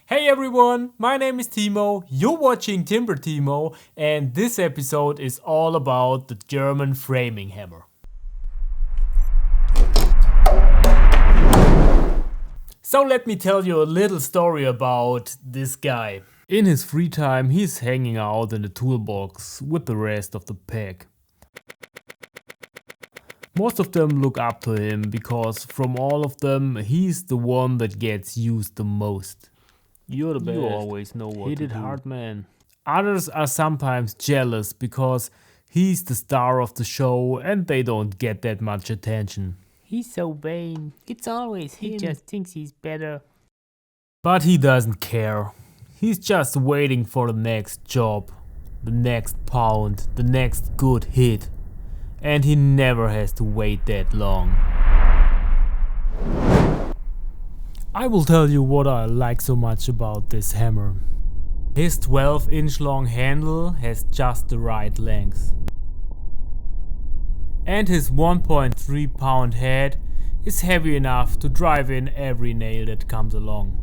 Hey everyone, my name is Timo, you're watching Timber Timo, and this episode is all about the German framing hammer. So let me tell you a little story about this guy. In his free time, he's hanging out in the toolbox with the rest of the pack. Most of them look up to him because from all of them, he's the one that gets used the most. You're the best. You always know what Hit to it do. hard, man. Others are sometimes jealous because he's the star of the show and they don't get that much attention. He's so vain. It's always him. He just thinks he's better. But he doesn't care. He's just waiting for the next job, the next pound, the next good hit. And he never has to wait that long. I will tell you what I like so much about this hammer. His 12-inch long handle has just the right length. And his 1.3 pound head is heavy enough to drive in every nail that comes along.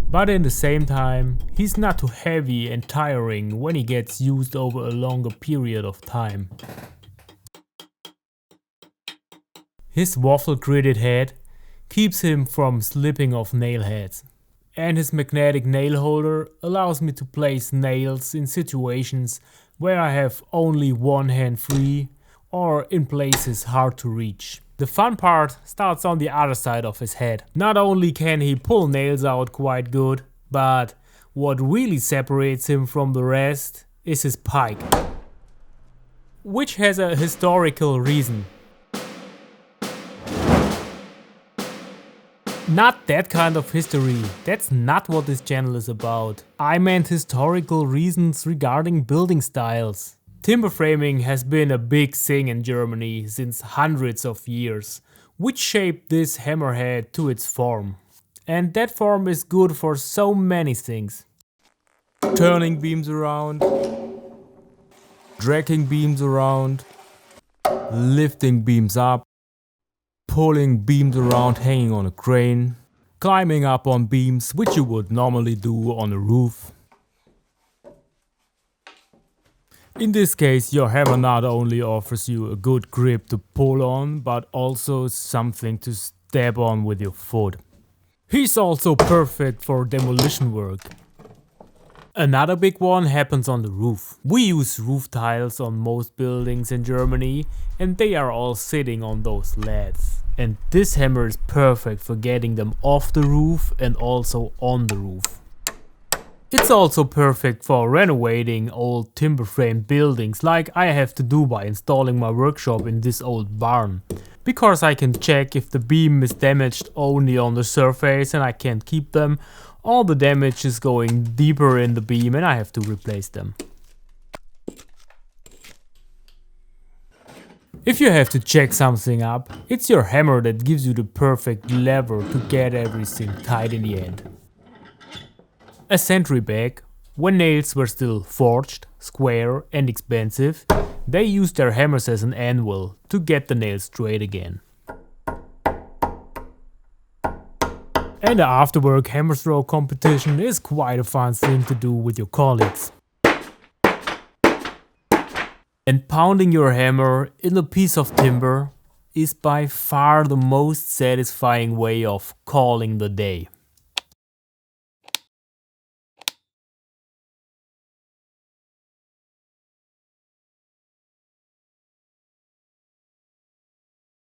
But in the same time, he's not too heavy and tiring when he gets used over a longer period of time. His waffle-gridded head keeps him from slipping off nail heads. And his magnetic nail holder allows me to place nails in situations where I have only one hand free or in places hard to reach. The fun part starts on the other side of his head. Not only can he pull nails out quite good, but what really separates him from the rest is his pike, which has a historical reason. Not that kind of history, that's not what this channel is about. I meant historical reasons regarding building styles. Timber framing has been a big thing in Germany since hundreds of years, which shaped this hammerhead to its form. And that form is good for so many things. Turning beams around, dragging beams around, lifting beams up, pulling beams around hanging on a crane, climbing up on beams which you would normally do on a roof. In this case, your hammer not only offers you a good grip to pull on, but also something to stab on with your foot. He's also perfect for demolition work. Another big one happens on the roof. We use roof tiles on most buildings in Germany and they are all sitting on those lads. And this hammer is perfect for getting them off the roof and also on the roof. It's also perfect for renovating old timber frame buildings like I have to do by installing my workshop in this old barn. Because I can check if the beam is damaged only on the surface and I can't keep them, all the damage is going deeper in the beam and I have to replace them. If you have to check something up, it's your hammer that gives you the perfect lever to get everything tight in the end. A century back, when nails were still forged, square and expensive, they used their hammers as an anvil to get the nails straight again. And the afterwork hammer throw competition is quite a fun thing to do with your colleagues. And pounding your hammer in a piece of timber is by far the most satisfying way of calling the day.